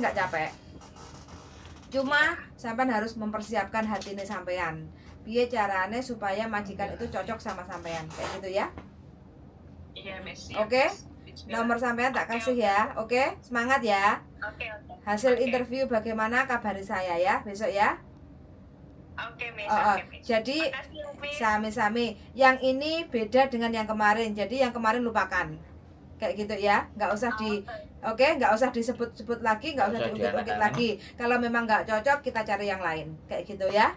nggak capek. Cuma sampean harus mempersiapkan hati ini sampean. Piye carane supaya majikan itu cocok sama sampean, kayak gitu ya. Iya, Miss. Oke. Nomor sampean tak kasih ya. Oke, semangat ya. Oke. Hasil interview bagaimana kabari saya ya besok ya. Oke, Miss. Jadi Makasih, Miss. sami-sami. Yang ini beda dengan yang kemarin. Jadi yang kemarin lupakan. Kayak gitu ya. Nggak usah nggak usah disebut-sebut lagi, nggak usah diungkit-ungkit lagi. Kalau memang nggak cocok, kita cari yang lain. Kayak gitu ya.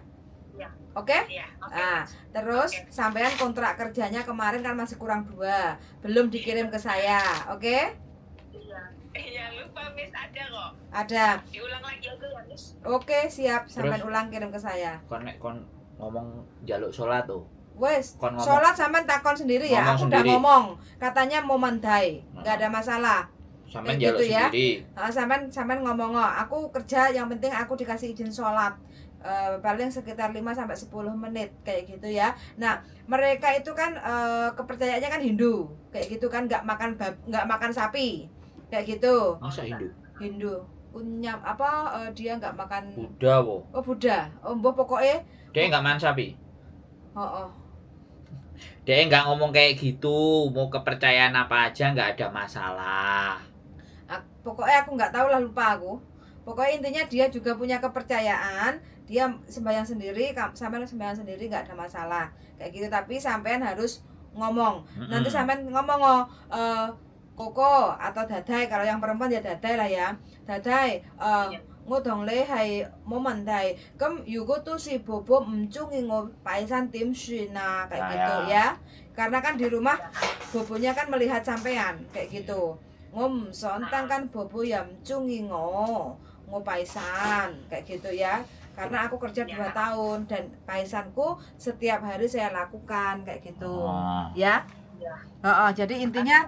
Iya. Oke? Iya, oke. Nah, terus sampean kontrak kerjanya kemarin kan masih kurang 2, belum dikirim ke saya. Oke? Iya, lupa, Miss. Ada kok. Ada. Diulang lagi aja ya, Miss. Oke, siap. Sampean Terus? ulang kirim ke saya. Kon ngomong jaluk sholat tuh. Wes, Kon ngomong. sholat sampean takon sendiri ya. Ngomong Aku sendiri. udah ngomong, katanya mau mandai, nggak ada masalah. Sampean Kayak jaluk gitu ya. sendiri. Sampean ngomong, aku kerja yang penting aku dikasih izin sholat. Paling sekitar 5 sampai 10 menit kayak gitu ya. Nah, mereka itu kan kepercayaannya kan Hindu. Kayak gitu kan, nggak makan sapi. Kayak gitu. Masa Hindu? Hindu. Kunyam dia nggak makan Buddha wo. Oh, Buddha. Oh, mbah pokoknya Dia nggak makan sapi. oh. Dia nggak ngomong kayak gitu. Mau kepercayaan apa aja nggak ada masalah. Pokoknya aku nggak tahu lah, lupa aku. Pokoknya intinya dia juga punya kepercayaan, dia sembahyang sendiri, sampean sembahyang sendiri nggak ada masalah kayak gitu. Tapi sampean harus ngomong. Nanti sampean ngomong koko atau dadai, kalau yang perempuan ya dadai lah ya. Dadai ngodong le hai mo mandai kem yugo tuh si bobo mencungi paisan tim na kayak gitu ya. Karena kan di rumah bobonya kan melihat sampean kayak gitu. Sontang kan bobo yang cungi paisan kayak gitu ya. Karena aku kerja 2 tahun dan paisanku setiap hari saya lakukan kayak gitu. Ya. Jadi intinya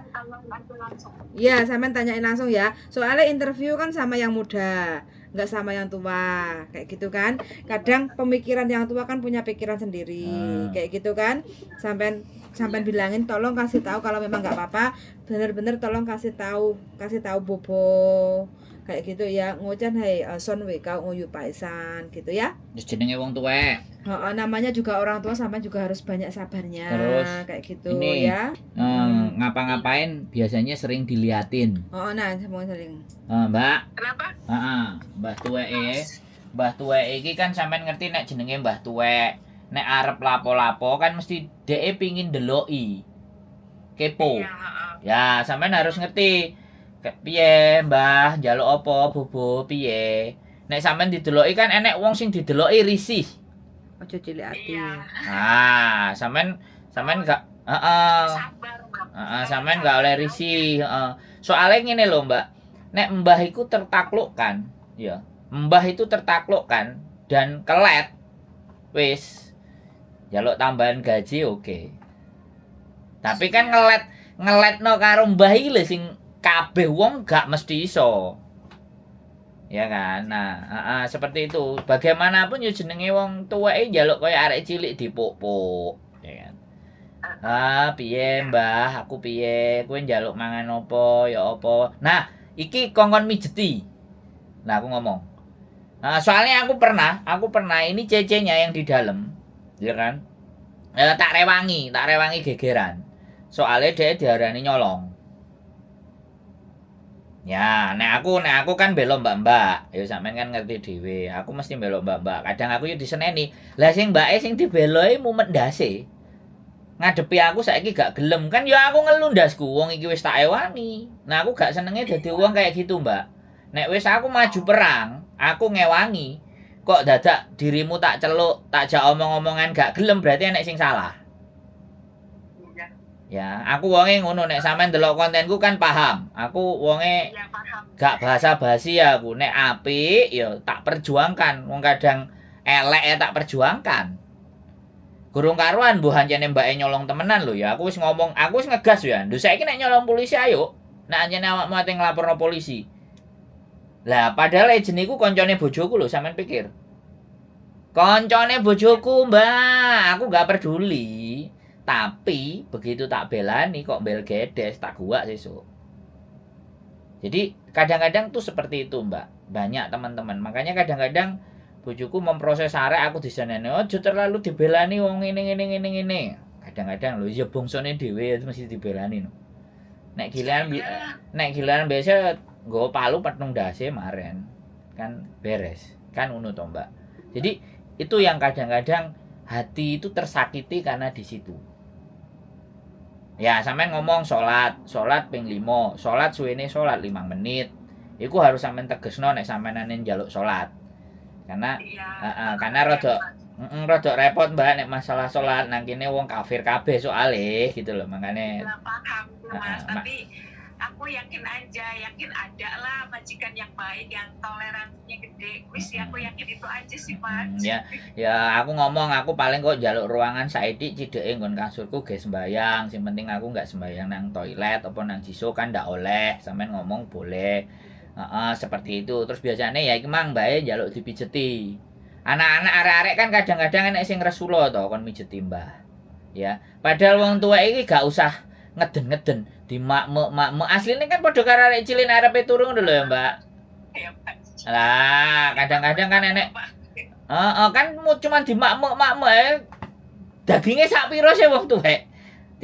ya sampean tanyain langsung ya. Soalnya interview kan sama yang muda, nggak sama yang tua kayak gitu kan. Kadang pemikiran yang tua kan punya pikiran sendiri kayak gitu kan. Sampean bilangin tolong kasih tahu kalau memang nggak apa-apa, bener-bener tolong kasih tahu bobo kayak gitu ya. Ngocan hai son we kau nguyu paisan gitu ya. Jenenge wong tuwek. Namanya juga orang tua, sama juga harus banyak sabarnya. Terus kayak gitu ini, ya. Ngapa-ngapain biasanya sering diliatin. Semua sering. Mbak. Kenapa? Mbah tuwek iki kan sampean ngerti nek jenenge Mbah tuwek. Nek arep lapo-lapo kan mesti dhek pingin ndeloki. Kepo. Ya, sampean harus ngerti. Piye, Mbah, njaluk apa, bobo, piye? Nek sampean dideloki kan enek wong sing dideloki risih. Ojo cilik ati. Sampean gak sampean gak oleh risih. Soalnya ngene lho, Mbak. Nek mbah iku tertaklukkan, ya. Mbah itu tertaklukkan dan kelet. Wis. Jaluk tambahan gaji oke. Tapi kan ngeletno karo mbah iki lho sing kabeh wong gak mesti iso. Ya kan? Nah, seperti itu. Bagaimanapun yo jenenge wong tuweke njaluk koyo arek cilik dipuk-puk, ya kan. Piye Mbah, aku piye? Kowe njaluk mangan apa, ya apa. Nah, iki kongkon mijeti. Nah, aku ngomong. Soalnya aku pernah ini cecenya yang di dalam, ya kan? Tak rewangi gegeran. Soalnya dia diarani nyolong. Ya, nek aku kan belok mbak-mbak. Ya sampean kan ngerti dhewe. Aku mesti belok mbak-mbak. Kadang aku yo diseneni. Lah sing mbake sing dibeloki mumet ndase. Ngadepi aku saiki gak gelem kan ya aku ngelu ndasku. Wong iki wis tak ewangi. Nah, aku gak senenge dadi wong kayak gitu, Mbak. Nek wis aku maju perang, aku ngewangi. Kok dadak dirimu tak celuk, tak jak omong-omongan gak gelem, berarti enek sing salah. Ya, aku wonge ngono, nek sampean delok kontenku kan paham. Aku wonge gak basa-basi aku. Nek apik ya tak perjuangkan. Wong kadang elek ya tak perjuangkan. Gurung karuan mbuh anjene mbake nyolong temenan lho ya. Aku wis ngomong, aku wis ngegas ya. Nduk saiki nek nyolong polisi ayo. Nek anjene awakmu ate nglaporno polisi. Lah padahal ejen iku koncone bojoku lho, sampean pikir. Koncone bojoku, Mbak. Aku gak peduli. Tapi begitu tak belani kok bel gedes tak gua sesuk. Jadi kadang-kadang tuh seperti itu Mbak, banyak teman-teman. Makanya kadang-kadang bojoku memproses arek aku diseneni, ojo terlalu dibelani wong ngene. Kadang-kadang lho ya bongsone dhewe ya mesti dibelani no. Nek giliran biasa nggo palu petung dase maren. Kan beres. Kan ngono to Mbak. Jadi itu yang kadang-kadang hati itu tersakiti karena di situ. Ya, sampean ngomong sholat ping 5, sholat suwene sholat 5 menit. Iku harus sampean tegesno nek sampean njaluk sholat. Karena karena rada repot Mbak nek masalah sholat nang kene wong kafir kabeh soalé gitu loh, makane. Ya, paham Mas, tapi aku yakin ada lah majikan yang baik, yang toleransinya gede. Wis aku yakin itu aja sih Mas. Ya aku ngomong aku paling kok njaluk ruangan saiki cideke nggon kasurku ge sembayang, sing penting aku enggak sembayang nang toilet apa nang jiso kan ndak oleh, sampean ngomong boleh. Seperti itu. Terus biasanya ya iki mang bae njaluk dipijeti. Anak-anak arek-arek kan kadang-kadang enek sing resula to kon mijeti Mbah. Ya, padahal wong tua iki gak usah ngeden-ngeden di makmuk asline kan padha karo arek cilik arepe turu ngono lho ya Mbak. Ya, Pak. Lah, kadang-kadang kan enek kan cuma di makmuk dagingnya sak piro sih wong tuwek.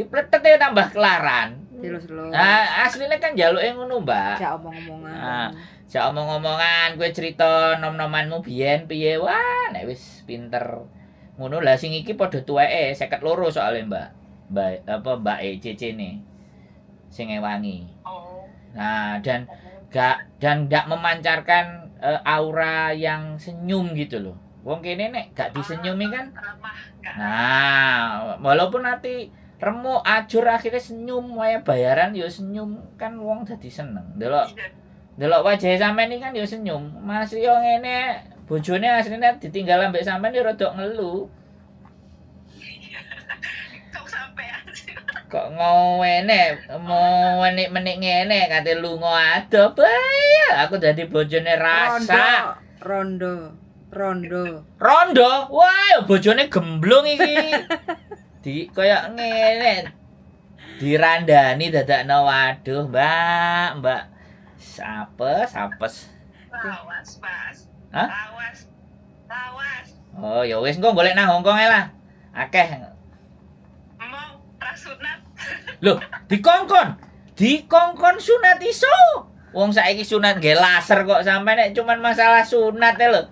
Dipletet ya tambah kelaran. Dilus-lus. Nah, aslinya kan jaluke ngono, Mbak. Jak omong-omongan. Jak omong-omongan, kowe cerita nom-nomanmu biyen piye. Wah, nek wis pinter ngono lah sing iki padha tuweke 52 soalnya, Mbak. Mbak Cece nih. Sing ngewangi. Oh. Nah, dan gak memancarkan aura yang senyum gitu loh. Wong kene nek gak disenyumi kan. Nah, walaupun nanti remuk ajur akhirnya senyum wae bayaran ya senyum kan wong dadi seneng. Delok wajah sampean iki kan ya senyum. Mas yo ngene bojone asline ditinggal ambek sampean ya rada ngelu. Kok sampean sih? Kok ngene menik ngene kate lunga ado bae. Aku dadi bojone rasa. Rondo. Wah, bojone gemblung iki. Di kayak ngene dirandani dadakno waduh Mbak sapes Awas Mas. Hah? Awas. Oh ya wis engko golek nang Hongkong ae lah akeh Mau rasunat. lho dikongkon sunat iso wong saiki sunat nggih laser kok sampe nek cuman masalah sunat e lho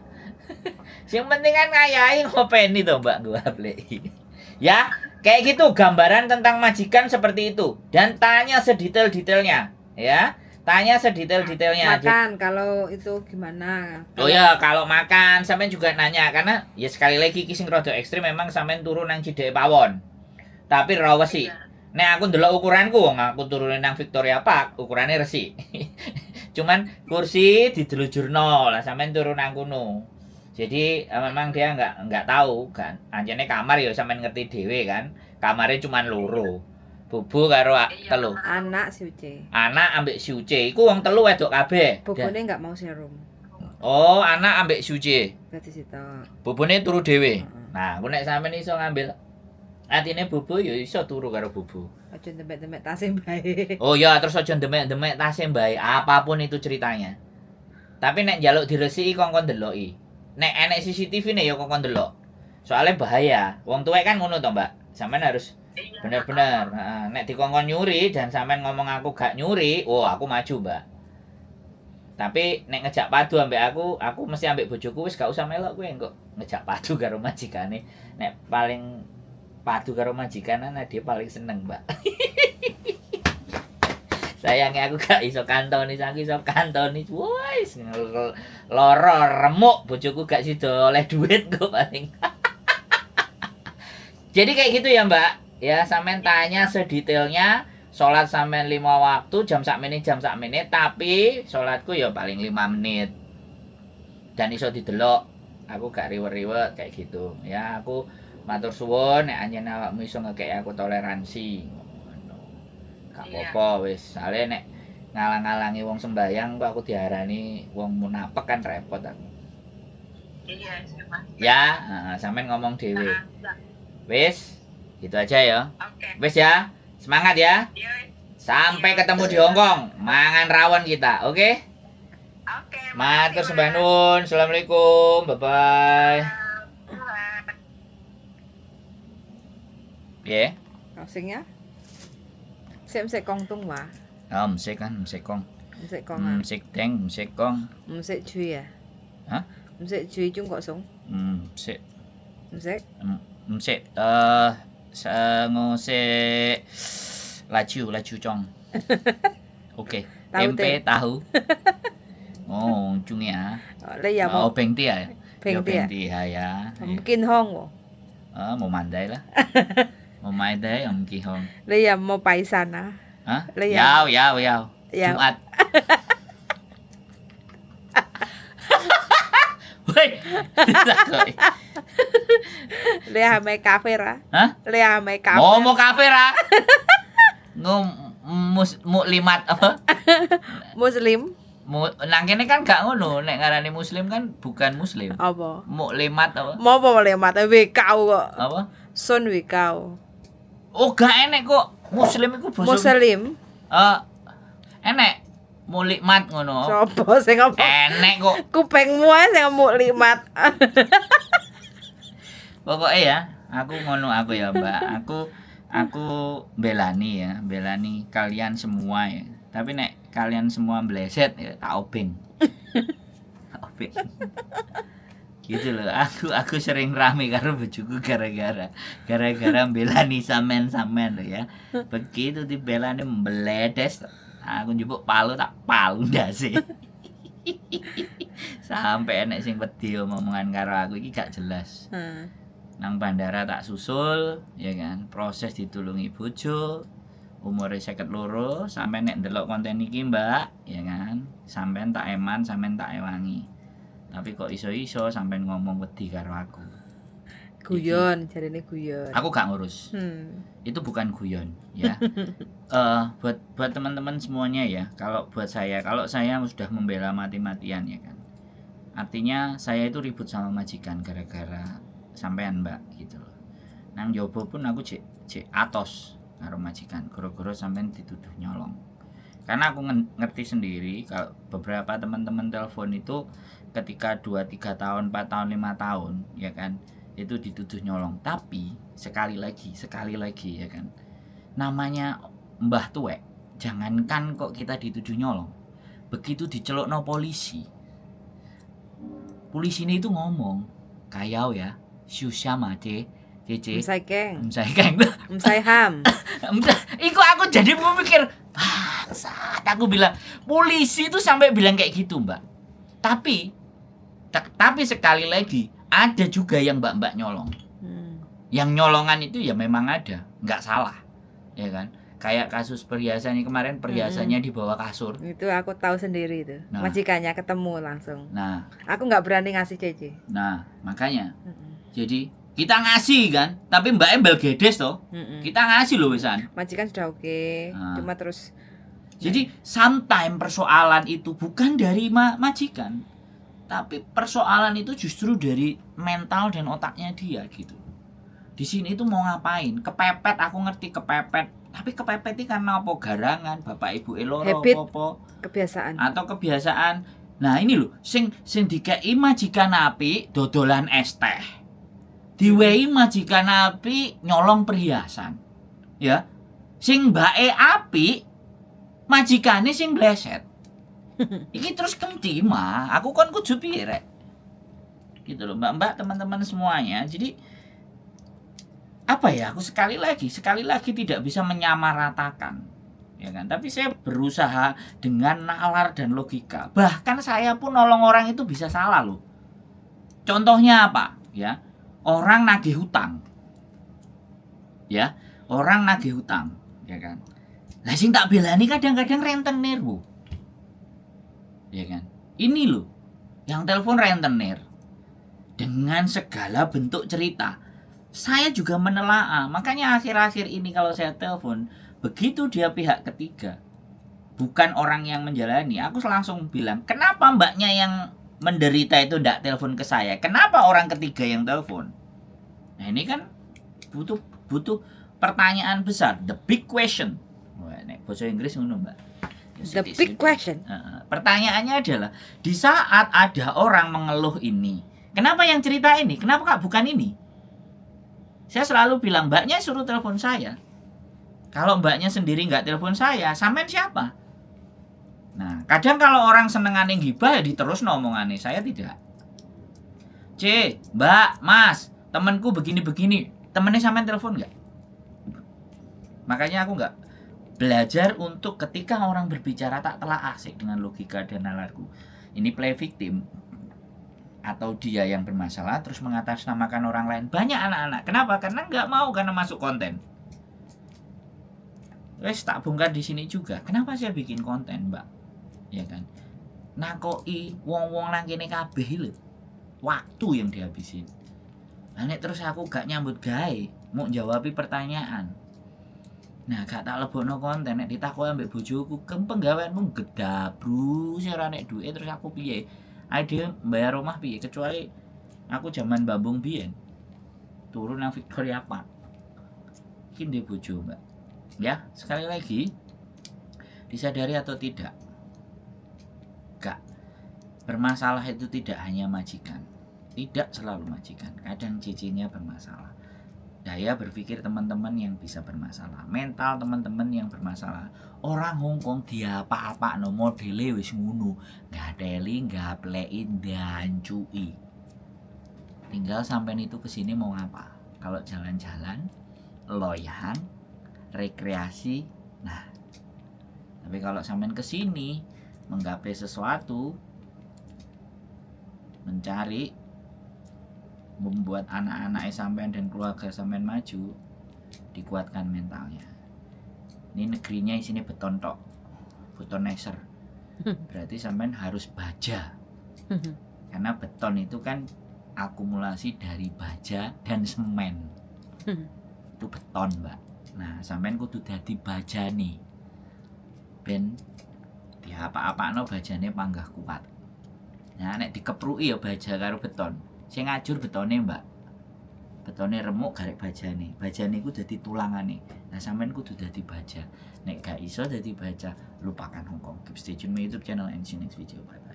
sing penting kan ngayahi ngopeni to Mbak gua pleki. Ya, kayak gitu gambaran tentang majikan seperti itu. Dan tanya sedetail-detailnya, ya. Tanya sedetail-detailnya. Makan kalau itu gimana? Oh ya, kalau makan sampean juga nanya karena ya sekali lagi iki sing rada ekstrim memang sampean turun nang Cideke Pawon. Tapi ra wesi. Nek aku ndelok ukuranku wong aku turunin nang Victoria Park, ukurannya resik. Cuman kursi didelujurno lah sampean turun nang kono. Jadi memang dia nggak tahu kan. Anjene kamar ya sampean ngerti dhewe kan. Kamarnya cuma loro. Bubu karo telu. Anak si Uce. Anak ambek si Uce. Iku wong telu wedok kabeh. Bobone nggak mau serum. Oh, anak ambek si Uce. Dadi sitok. Bubune turu dhewe. Nah, aku nek sampean iso ngambil atine bubu ya iso turu karo bubu. Aja demek-demek tase bae. Oh ya, terus aja demek-demek tase bae. Apapun itu ceritanya. Tapi nek njaluk diresiki kongkon deloki. Nek enek CCTV nih ya kok ndelok. Soalnya bahaya. Wong tuwek kan ngono to, Mbak. Sampean harus bener-bener. Nek dikongkon nyuri dan sampean ngomong aku gak nyuri, aku maju, Mbak. Tapi nek ngejak padu ambek aku mesti ambek bojoku wis gak usah melok kowe kok ngejak padu karo majikane. Nek paling padu karo majikanan dia paling seneng, Mbak. Sayangnya aku gak iso kantoni, aku iso kantoni. Wes loro remuk bojoku gak sida oleh duit kok paling. Jadi kayak gitu ya, Mbak. Ya sampean tanya sedetailnya. Salat sampean 5 waktu jam sak menit, tapi salatku ya paling 5 menit. Dan iso didelok. Aku gak riwet-riwet kayak gitu. Ya aku matur suwun nek anjen awakmu iso ngekek aku toleransi. Gak apa-apa wis. Soale nek ngalang-alangi wong sembayang kok aku diarani wong munafik kan repot aku. Iya, Mas. Ya, sampean ngomong dhewe. Wis, gitu aja ya. Oke. Wis ya. Semangat ya. Iya. Sampai ketemu di Hong Kong, mangan rawon kita, oke? Oke. Matur makasih, sembah Mas. nuwun. Assalamualaikum. Bye bye. Bye. Piye? Closingnya. Sik kong tung wa. Msik kan, msik kong. Sik kong à. Msik teng, msik kong. Sik chui à. Hả? Sik chui Trung Quốc súng. Msik. Sik. Msik ngose laju chong. Oke. Tahu Tempe teh. tahu. Oh, chung ya. Lấy giờ Oh, một beng ti ya. Beng ti à? Beng ti ya. kinh hong wo. Một mandai lah. Một mandai om ki hong. Lấy giờ một bài sàn à. Hả? Lấy Yao. Yao. Jumat. Woi. Lấy hà mấy cà phê ra. Hah? Lấy hà mấy cà phê. Mau kafe ra. Muklimat apa? Muslim. Nang kene kan gak ngono, nek ngarani muslim kan bukan muslim. Apa? Muklimat apa? Mau apa boleh mata we kau kok. Apa? Sun we kau. Oh, gak enek kok. Muslim iku basa. Muslim. Enek. Muklimat ngono. Sopo sing ngomong? Enek kok. Kupengmu ae sing ngomong limat. Pokoknya ya, aku ngono aku ya, Mbak. Aku belani kalian semua ya. Tapi nek kalian semua bleset ya tak obeng. Tak obeng. Gitu loh. Aku sering rame karo bojoku gara-gara belani sampean loh ya. Begitu dibelani mbledes, aku njupuk palu tak palu ndase. Sampai enek sing wedi omongan karo aku iki gak jelas. Nang bandara tak susul, ya kan. Proses ditulungi bojo. Umure 52, sampai nek ndelok konten iki, Mbak, ya kan. Sampean tak eman, sampean tak ewangi. Tapi kok iso-iso sampean ngomong wedi karo aku. Guyon, jarine guyon. Aku gak ngurus. Itu bukan guyon, ya. Buat teman-teman semuanya ya, kalau saya sudah membela mati-matian ya kan. Artinya saya itu ribut sama majikan gara-gara sampean, Mbak, gitu loh. Nang jowo pun aku cek atos karo majikan gara-gara sampean dituduh nyolong. Karena aku ngerti sendiri kalau beberapa teman-teman telepon itu ketika 2 3 tahun, 4 tahun, 5 tahun ya kan, itu dituduh nyolong. Tapi sekali lagi ya kan. Namanya Mbah Tuwek, jangankan kok kita dituduh nyolong. Begitu dicelukno polisi ini itu ngomong, "Kayau ya, susah mate, Cece." Msai keng. Msai keng. Msai ham. Iku aku jadi memikir, saat aku bilang polisi itu sampai bilang kayak gitu, Mbak. Tapi sekali lagi ada juga yang mbak-mbak nyolong. Yang nyolongan itu ya memang ada, nggak salah, ya kan? Kayak kasus perhiasan ini kemarin, perhiasannya di bawah kasur. Itu aku tahu sendiri itu. Nah. Majikannya ketemu langsung. Nah, Aku nggak berani ngasih Cece. makanya. Jadi kita ngasih kan, tapi mbak embel gedes toh. Kita ngasih loh wisan. Majikan sudah oke. Nah. Cuma terus Jadi sometimes persoalan itu bukan dari majikan, tapi persoalan itu justru dari mental dan otaknya dia gitu. Di sini itu mau ngapain? Kepepet, aku ngerti kepepet. Tapi kepepet ini karena apa? Garangan, bapak ibu eloro apa? kebiasaan. Atau kebiasaan. Nah ini loh, sing dikei majikan api dodolan es teh. Diwehi majikan api nyolong perhiasan. Ya. Sing mbake api majikane sing bleset. Iki terus kendi mah, aku kon kudu piye rek. Gitu loh, Mbak-mbak, teman-teman semuanya. Jadi apa ya, aku sekali lagi tidak bisa menyamaratakan, ya kan, tapi saya berusaha dengan nalar dan logika. Bahkan saya pun nolong orang itu bisa salah loh. Contohnya apa ya, orang nagih hutang ya, ya kan. Lah sing tak belani kadang-kadang rentenir Bu, ya kan. Ini loh yang telepon rentenir dengan segala bentuk cerita. Saya juga menelaah, makanya akhir-akhir ini kalau saya telepon, begitu dia pihak ketiga, bukan orang yang menjalani, aku langsung bilang, kenapa mbaknya yang menderita itu ndak telepon ke saya? Kenapa orang ketiga yang telepon? Nah ini kan butuh pertanyaan besar, the big question. Wah, bahasa Inggris ngono, Mbak. The big question. Pertanyaannya adalah di saat ada orang mengeluh ini, kenapa yang cerita ini? Kenapa Kak bukan ini? Saya selalu bilang, mbaknya suruh telepon saya. Kalau mbaknya sendiri nggak telepon saya, sampean siapa? Nah, kadang kalau orang senengane gibah ya diterus ngomongane, saya tidak. Mbak, Mas, temanku begini-begini, temennya sampean telepon nggak? Makanya aku nggak belajar untuk ketika orang berbicara tak telah asik dengan logika dan nalarku. Ini play victim atau dia yang bermasalah terus mengatasnamakan orang lain. Banyak anak-anak. Kenapa? Karena nggak mau, karena masuk konten. Wes tak bongkar di sini juga. Kenapa saya bikin konten, Mbak? Ya kan? Nakoi wong-wong nang kene kabeh lho. Waktu yang dihabisin. Nah, nek terus aku gak nyambut gawe, mau jawabi pertanyaan. Nah, gak tak lebokno konten nek ditakoki ambek bojoku, "Penggaweanmu gedabru, sing ora nek duwe terus aku piye?" Dia bayar rumah piye, kecuali aku zaman Bambung biyen turun nang Victoria Park iki ndek bojo, Mbak. Ya, sekali lagi disadari atau tidak, gak bermasalah itu tidak hanya majikan, tidak selalu majikan, kadang cicinya bermasalah. Daya berpikir teman-teman yang bisa bermasalah, mental teman-teman yang bermasalah. Orang Hongkong dia apa-apa no modele wis ngono, ngadeli, ngaplein, dancui. Tinggal sampean itu kesini mau ngapa? Kalau jalan-jalan, loyahan, rekreasi, nah. Tapi kalau sampean kesini menggapai sesuatu, mencari, membuat anak-anak sampean dan keluarga sampean maju, dikuatkan mentalnya. Ini negerinya isinya beton tok, beton neser. Berarti sampean harus baja, karena beton itu kan akumulasi dari baja dan semen. Itu beton, Mbak. Nah, sampean kudu dadi bajane, ben diapa-apakno bajane panggah kuat. Nah, nek dikepruki ya baja karo beton. Sing ngajur betone, Mbak. Betone remuk garek bajane. Bajane iku dadi tulangane. Nah, sampean kudu dadi baja. Nek gak iso dadi baja, lupakan Hongkong. Keep stay tune my YouTube channel and see you next video. Bye.